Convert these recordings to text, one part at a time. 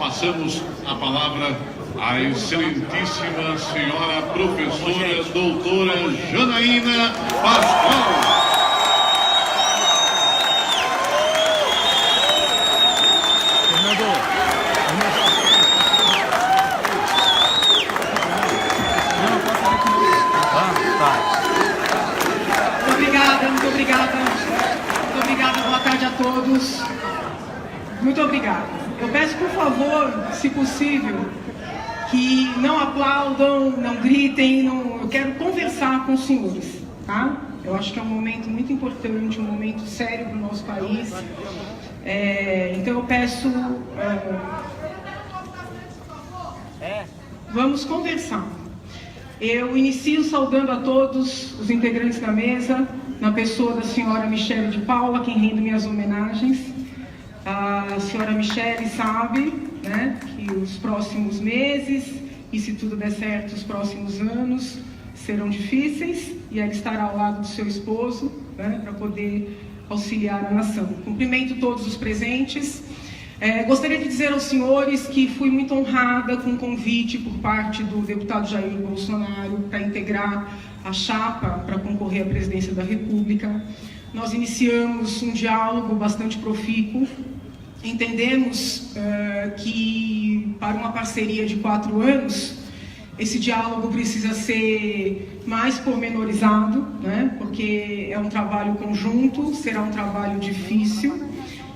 passamos a palavra à excelentíssima senhora professora doutora Janaína Pascoal. Muito obrigada, boa tarde a todos. Muito obrigada. Eu peço, por favor, se possível, que não aplaudam, não gritem, eu quero conversar com os senhores, tá? Eu acho que é um momento muito importante, um momento sério para o nosso país. Então eu peço, vamos conversar. Eu inicio saudando a todos os integrantes da mesa, na pessoa da senhora Michele de Paula, quem rende minhas homenagens. A senhora Michele sabe, né, que os próximos meses, e se tudo der certo, os próximos anos, serão difíceis, e ela estará ao lado do seu esposo, né, para poder auxiliar a nação. Cumprimento todos os presentes. Gostaria de dizer aos senhores que fui muito honrada com o convite por parte do deputado Jair Bolsonaro para integrar a chapa para concorrer à presidência da República. Nós iniciamos um diálogo bastante profícuo. Entendemos que para uma parceria de 4 anos, esse diálogo precisa ser mais pormenorizado, né? Porque é um trabalho conjunto, será um trabalho difícil.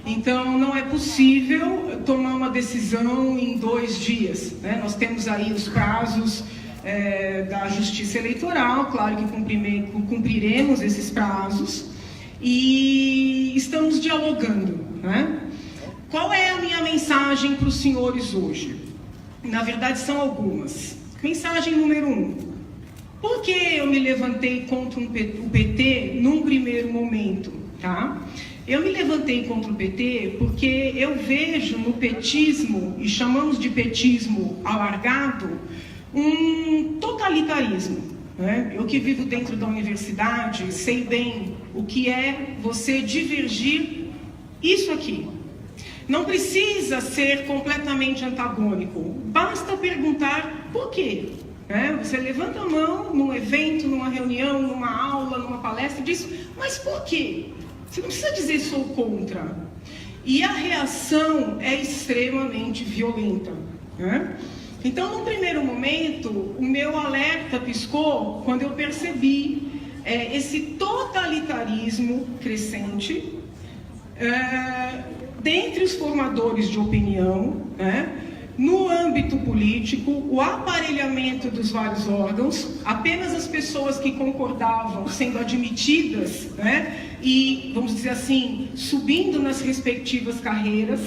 Então, não é possível tomar uma decisão em 2 dias, né? Nós temos aí os prazos da Justiça Eleitoral, claro que cumpriremos esses prazos, e estamos dialogando, né? Qual é a minha mensagem para os senhores hoje? Na verdade, são algumas. Mensagem número 1. Por que eu me levantei contra o PT num primeiro momento, tá? Eu me levantei contra o PT porque eu vejo no petismo, e chamamos de petismo alargado, um totalitarismo, né? Eu que vivo dentro da universidade, sei bem o que é você divergir isso aqui. Não precisa ser completamente antagônico, basta perguntar por quê. Você levanta a mão num evento, numa reunião, numa aula, numa palestra e diz, mas por quê? Você não precisa dizer sou contra. E a reação é extremamente violenta, né? Então, num primeiro momento, o meu alerta piscou quando eu percebi esse totalitarismo crescente dentre os formadores de opinião, né? No âmbito político, o aparelhamento dos vários órgãos, apenas as pessoas que concordavam sendo admitidas, né? E, vamos dizer assim, subindo nas respectivas carreiras.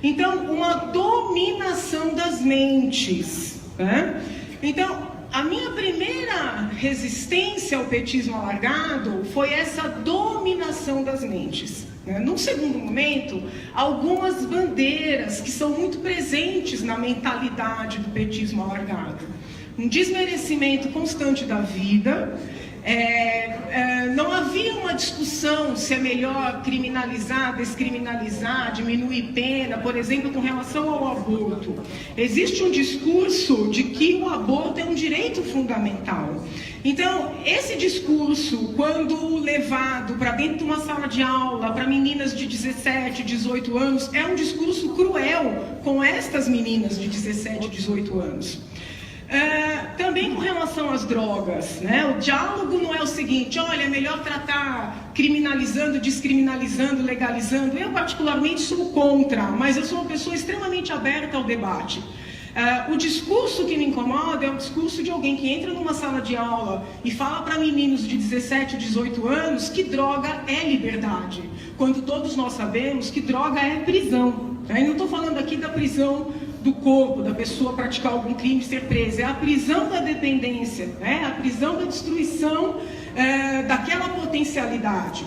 Então, uma dominação das mentes, né? Então, a minha primeira resistência ao petismo alargado foi essa dominação das mentes. Num segundo momento, algumas bandeiras que são muito presentes na mentalidade do petismo alargado. Um desmerecimento constante da vida. Não havia uma discussão se é melhor criminalizar, descriminalizar, diminuir pena, por exemplo, com relação ao aborto. Existe um discurso de que o aborto é um direito fundamental. Então, esse discurso, quando levado para dentro de uma sala de aula, para meninas de 17, 18 anos, é um discurso cruel com estas meninas de 17, 18 anos. Também com relação às drogas, né? O diálogo não é o seguinte, olha, é melhor tratar criminalizando, descriminalizando, legalizando. Eu particularmente sou contra, mas eu sou uma pessoa extremamente aberta ao debate. O discurso que me incomoda é o discurso de alguém que entra numa sala de aula e fala para meninos de 17, 18 anos que droga é liberdade, quando todos nós sabemos que droga é prisão. Eu não estou falando aqui da prisão do corpo, da pessoa praticar algum crime e ser presa, é a prisão da dependência, a prisão da destruição daquela potencialidade.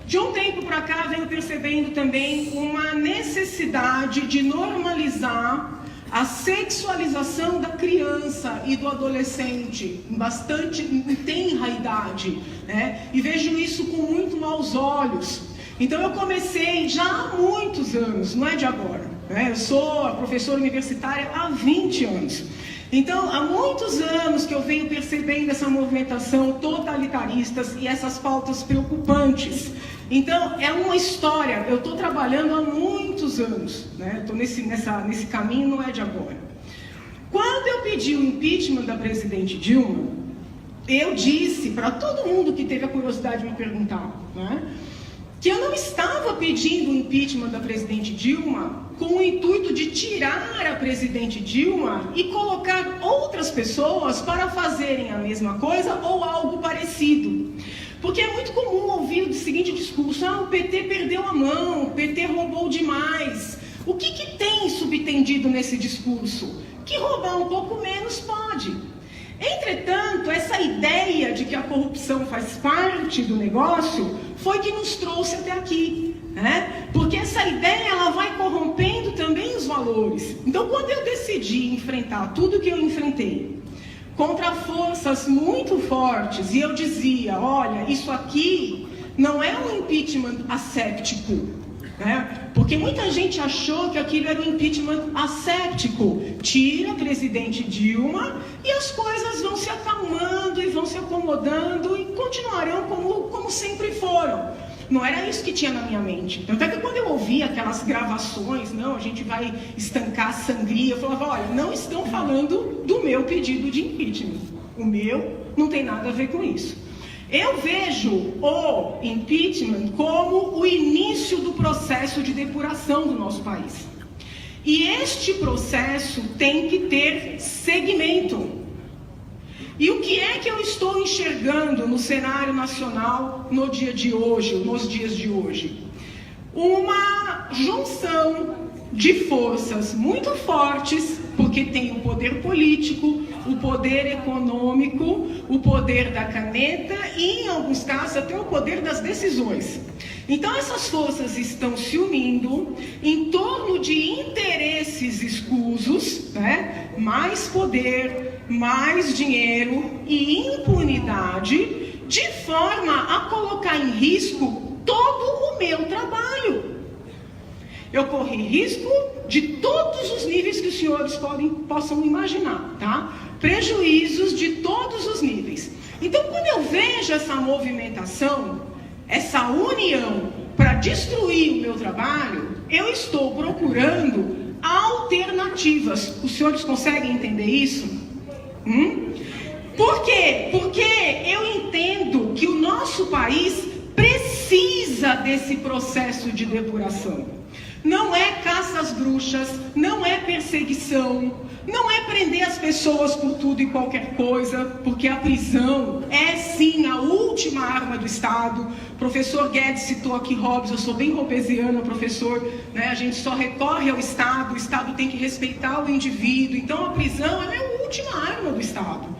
De um tempo para cá, venho percebendo também uma necessidade de normalizar a sexualização da criança e do adolescente, em tenra idade, né? E vejo isso com muito maus olhos. Então eu comecei já há muitos anos, não é de agora, né? Eu sou professora universitária há 20 anos. Então, há muitos anos que eu venho percebendo essa movimentação totalitarista e essas pautas preocupantes. Então, é uma história, eu estou trabalhando há muitos anos, né? Estou nesse caminho, não é de agora. Quando eu pedi o impeachment da presidente Dilma, eu disse para todo mundo que teve a curiosidade de me perguntar, né, que eu não estava pedindo o impeachment da presidente Dilma com o intuito de tirar a presidente Dilma e colocar outras pessoas para fazerem a mesma coisa ou algo parecido. Porque é muito comum ouvir o seguinte discurso: ah, o PT perdeu a mão, o PT roubou demais. O que tem subtendido nesse discurso? Que roubar um pouco menos pode. Entretanto, essa ideia de que a corrupção faz parte do negócio foi que nos trouxe até aqui, né? Porque essa ideia ela vai corrompendo também os valores. Então, quando eu decidi enfrentar tudo que eu enfrentei contra forças muito fortes, e eu dizia, olha, isso aqui não é um impeachment asséptico, né? Porque muita gente achou que aquilo era um impeachment asséptico. Tira a presidente Dilma e as coisas vão se acalmando e vão se acomodando e continuarão como sempre foram. Não era isso que tinha na minha mente. Tanto é que quando eu ouvia aquelas gravações, não, a gente vai estancar a sangria, eu falava, olha, não estão falando do meu pedido de impeachment. O meu não tem nada a ver com isso. Eu vejo o impeachment como o início do processo de depuração do nosso país. E este processo tem que ter segmento. E o que é que eu estou enxergando no cenário nacional no dia de hoje, nos dias de hoje? Uma junção de forças muito fortes, porque tem o poder político, o poder econômico, o poder da caneta e, em alguns casos, até o poder das decisões. Então, essas forças estão se unindo em torno de interesses escusos, né? Mais poder, mais dinheiro e impunidade, de forma a colocar em risco todo o meu trabalho. Eu corri risco de todos os níveis que os senhores possam imaginar, tá? Prejuízos de todos os níveis. Então, quando eu vejo essa movimentação, essa união para destruir o meu trabalho, eu estou procurando alternativas. Os senhores conseguem entender isso? Por quê? Porque eu entendo que o nosso país precisa desse processo de depuração. Não é caça às bruxas, não é perseguição, não é prender as pessoas por tudo e qualquer coisa, porque a prisão é sim a última arma do Estado. O professor Guedes citou aqui Hobbes, eu sou bem hobbesiana, professor, né? A gente só recorre ao Estado, o Estado tem que respeitar o indivíduo, então a prisão é a última arma do Estado.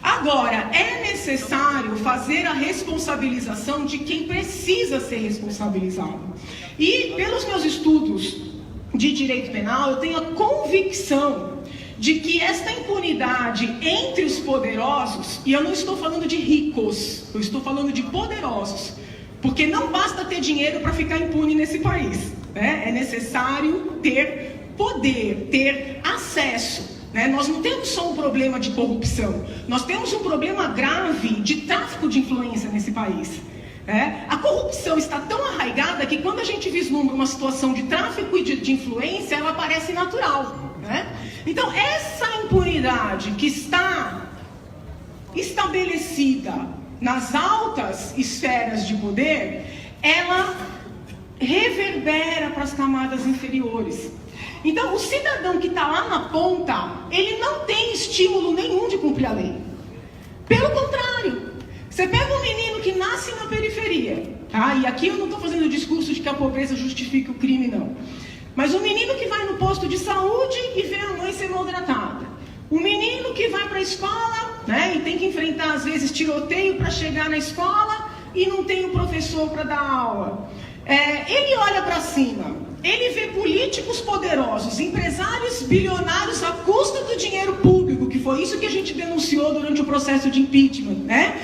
Agora, é necessário fazer a responsabilização de quem precisa ser responsabilizado. E, pelos meus estudos de direito penal, eu tenho a convicção de que esta impunidade entre os poderosos, e eu não estou falando de ricos, eu estou falando de poderosos, porque não basta ter dinheiro para ficar impune nesse país, né? É necessário ter poder, ter acesso. Nós não temos só um problema de corrupção, nós temos um problema grave de tráfico de influência nesse país. A corrupção está tão arraigada que quando a gente vislumbra uma situação de tráfico e de influência, ela parece natural. Então, essa impunidade que está estabelecida nas altas esferas de poder, ela reverbera para as camadas inferiores. Então, o cidadão que está lá na ponta, ele não tem estímulo nenhum de cumprir a lei. Pelo contrário, você pega um menino que nasce na periferia, tá? E aqui eu não estou fazendo o discurso de que a pobreza justifica o crime, não. Mas o menino que vai no posto de saúde e vê a mãe ser maltratada. O menino que vai para a escola, né, e tem que enfrentar, às vezes, tiroteio para chegar na escola e não tem um professor para dar aula. Ele olha para cima, ele vê políticos poderosos, empresários bilionários à custa do dinheiro público, que foi isso que a gente denunciou durante o processo de impeachment, né?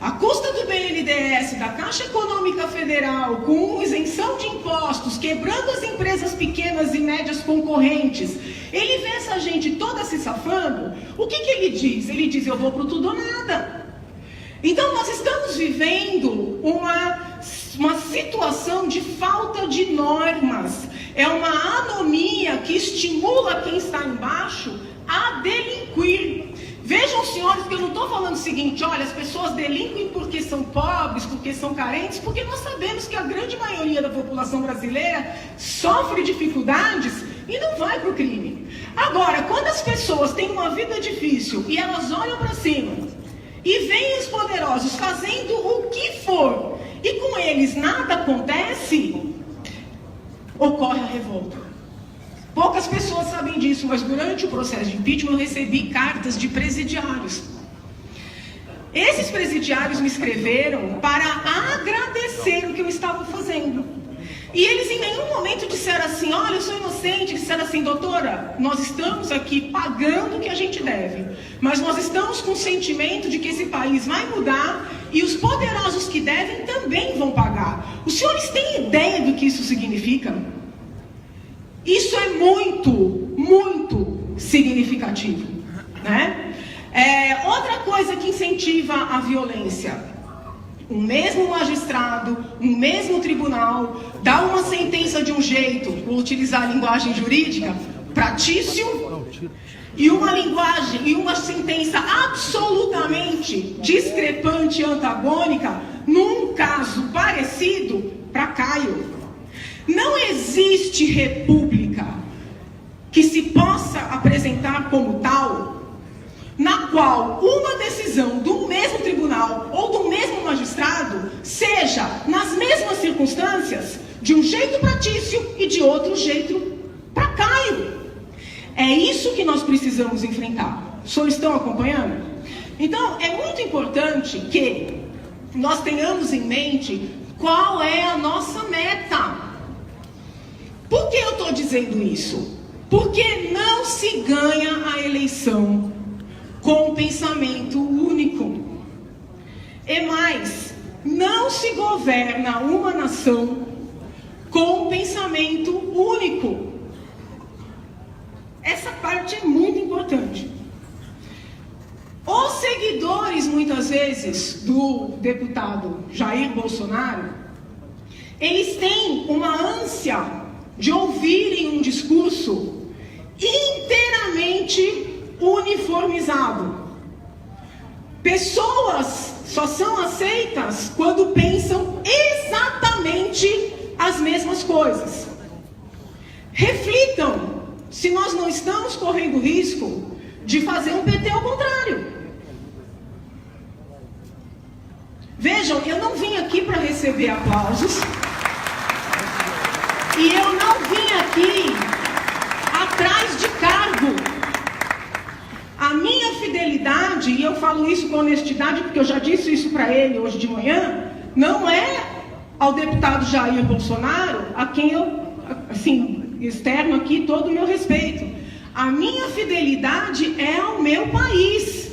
à custa do BNDES, da Caixa Econômica Federal, com isenção de impostos, quebrando as empresas pequenas e médias concorrentes, ele vê essa gente toda se safando, o que ele diz? Ele diz, eu vou pro tudo ou nada. Então nós estamos vivendo uma situação de falta de normas, é uma anomia que estimula quem está embaixo a delinquir. Vejam, senhores, que eu não estou falando o seguinte, olha, as pessoas delinquem porque são pobres, porque são carentes, porque nós sabemos que a grande maioria da população brasileira sofre dificuldades e não vai para o crime. Agora, quando as pessoas têm uma vida difícil e elas olham para cima e veem os poderosos fazendo o que for e com eles nada acontece, ocorre a revolta. Poucas pessoas sabem disso, mas durante o processo de impeachment eu recebi cartas de presidiários. Esses presidiários me escreveram para agradecer o que eu estava fazendo. E eles em nenhum momento disseram assim, olha, eu sou inocente. Disseram assim, doutora, nós estamos aqui pagando o que a gente deve, mas nós estamos com o sentimento de que esse país vai mudar e os poderosos que devem também vão pagar. Os senhores têm ideia do que isso significa? Isso é muito, muito significativo, né? Outra coisa que incentiva a violência, o mesmo magistrado, o mesmo tribunal, dá uma sentença de um jeito, vou utilizar a linguagem jurídica, pratício, e uma sentença absolutamente discrepante e antagônica, num caso parecido, para Caio. Não existe república que se possa apresentar como tal, na qual uma decisão do mesmo tribunal ou do mesmo magistrado seja, nas mesmas circunstâncias, de um jeito pratício e de outro jeito para Caio. É isso que nós precisamos enfrentar. Os senhores estão acompanhando? Então, é muito importante que nós tenhamos em mente qual é a nossa meta. Por que eu estou dizendo isso? Porque não se ganha a eleição com um pensamento único. E mais, não se governa uma nação com um pensamento único. Essa parte é muito importante. Os seguidores, muitas vezes, do deputado Jair Bolsonaro, eles têm uma ância de ouvirem um discurso inteiramente uniformizado. Pessoas só são aceitas quando pensam exatamente as mesmas coisas. Reflitam se nós não estamos correndo risco de fazer um PT ao contrário. Vejam, eu não vim aqui para receber aplausos. E eu não vim aqui atrás de cargo. A minha fidelidade, e eu falo isso com honestidade, porque eu já disse isso para ele hoje de manhã, não é ao deputado Jair Bolsonaro, a quem eu, assim, externo aqui todo o meu respeito. A minha fidelidade é ao meu país.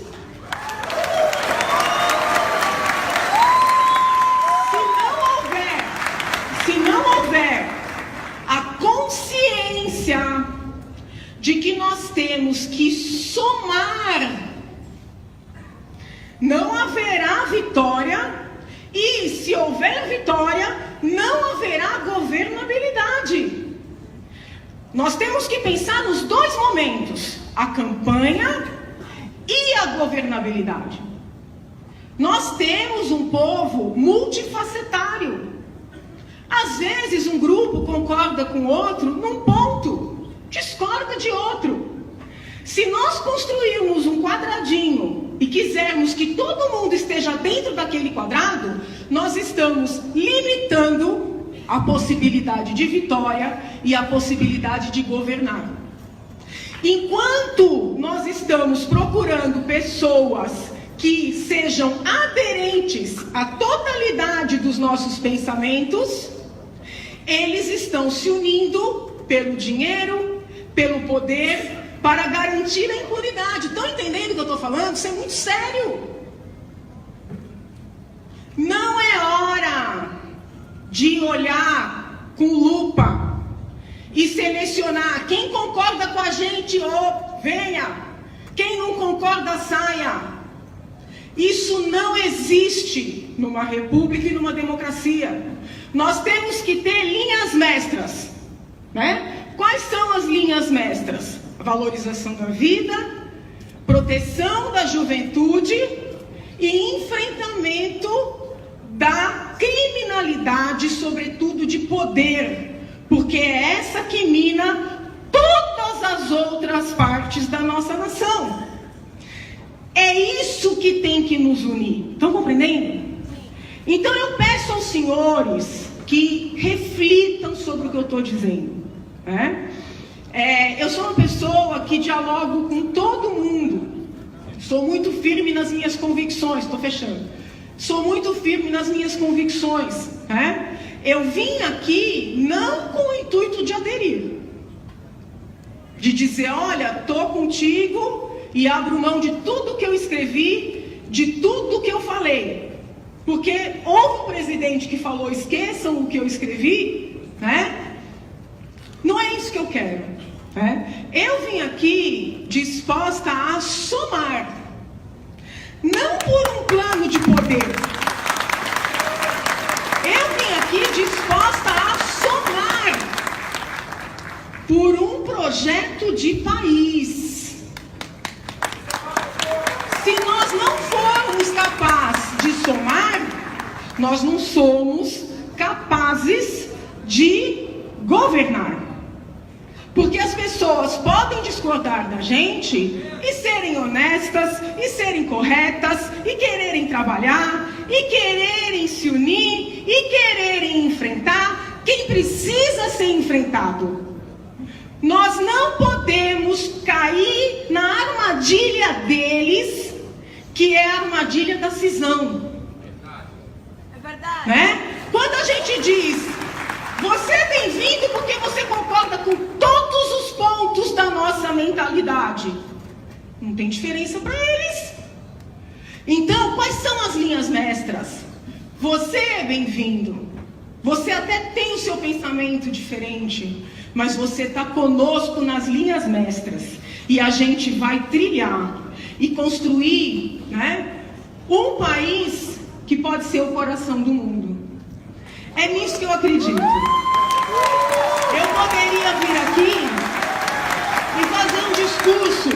Se não houver a consciência de que nós temos que somar, não haverá vitória, e se houver vitória, não haverá governabilidade. Nós temos que pensar nos dois momentos, a campanha e a governabilidade. Nós temos um povo multifacetário. Às vezes um grupo concorda com outro num ponto, discorda de outro. Se nós construirmos um quadradinho e quisermos que todo mundo esteja dentro daquele quadrado, nós estamos limitando a possibilidade de vitória e a possibilidade de governar. Enquanto nós estamos procurando pessoas que sejam aderentes à totalidade dos nossos pensamentos, eles estão se unindo pelo dinheiro, pelo poder, para garantir a impunidade. Estão entendendo o que eu estou falando? Isso é muito sério. Não é hora de olhar com lupa e selecionar quem concorda com a gente, venha. Quem não concorda, saia. Isso não existe numa república e numa democracia. Nós temos que ter linhas mestras, né? Quais são as linhas mestras? A valorização da vida, proteção da juventude e enfrentamento da criminalidade, sobretudo de poder, porque é essa que mina todas as outras partes da nossa nação. É isso que tem que nos unir. Estão compreendendo? Então eu peço aos senhores que reflitam sobre o que eu estou dizendo, né? Eu sou uma pessoa que dialogo com todo mundo. Sou muito firme nas minhas convicções. Estou fechando. Sou muito firme nas minhas convicções, né? Eu vim aqui não com o intuito de aderir, de dizer, olha, estou contigo e abro mão de tudo que eu escrevi, de tudo que eu falei. Porque houve um presidente que falou, esqueçam o que eu escrevi, né? Não é isso que eu quero, né? Eu vim aqui disposta a somar, não por um plano de poder. Eu vim aqui disposta a somar por um projeto de país. Se nós não formos capazes de somar, nós não somos capazes de governar. Porque as pessoas podem discordar da gente e serem honestas, e serem corretas, e quererem trabalhar, e quererem se unir, e quererem enfrentar quem precisa ser enfrentado. Nós não podemos cair na armadilha deles, que é a armadilha da cisão. É verdade. Né? Quando a gente diz, você é bem-vindo porque você concorda com todos os pontos da nossa mentalidade, não tem diferença para eles. Então, quais são as linhas mestras? Você é bem-vindo. Você até tem o seu pensamento diferente, mas você está conosco nas linhas mestras. E a gente vai trilhar e construir, né, um país que pode ser o coração do mundo. É nisso que eu acredito. Eu poderia vir aqui e fazer um discurso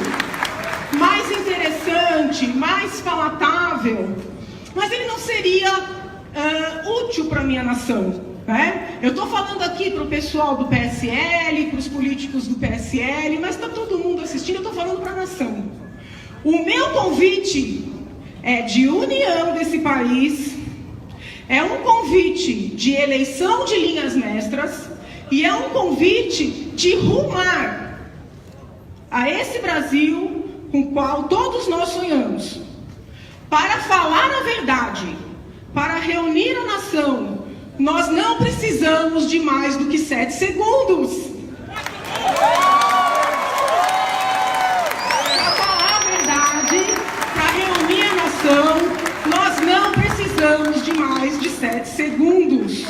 mais interessante, mais palatável, mas ele não seria útil para a minha nação, né? Eu estou falando aqui para o pessoal do PSL, para os políticos do PSL, mas está todo mundo assistindo, eu estou falando para a nação. O meu convite é de união desse país, é um convite de eleição de linhas mestras e é um convite de rumar a esse Brasil com o qual todos nós sonhamos, para falar a verdade, para reunir a nação. Nós não precisamos de mais do que 7 segundos. Para falar a verdade, para reunir a nação, nós não precisamos de mais de 7 segundos.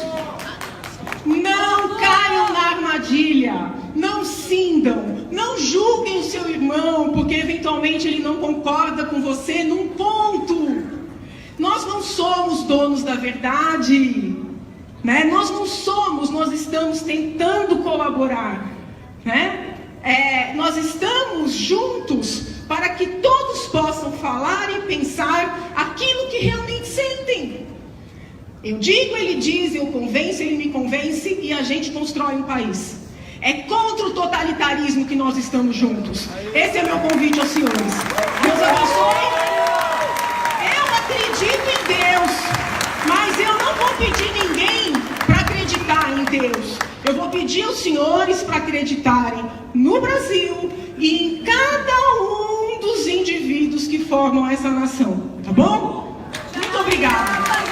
Não caiam na armadilha, não cindam, não julguem o seu irmão, porque eventualmente ele não concorda com você num ponto. Nós não somos donos da verdade, né? Nós não somos, nós estamos tentando colaborar, né? Nós estamos juntos para que todos possam falar e pensar aquilo que realmente sentem. Eu digo, ele diz, eu convenço, ele me convence e a gente constrói um país. É contra o totalitarismo que nós estamos juntos. Esse é meu convite aos senhores. Deus abençoe. Acredito em Deus, mas eu não vou pedir ninguém para acreditar em Deus. Eu vou pedir aos senhores para acreditarem no Brasil e em cada um dos indivíduos que formam essa nação, tá bom? Muito obrigada.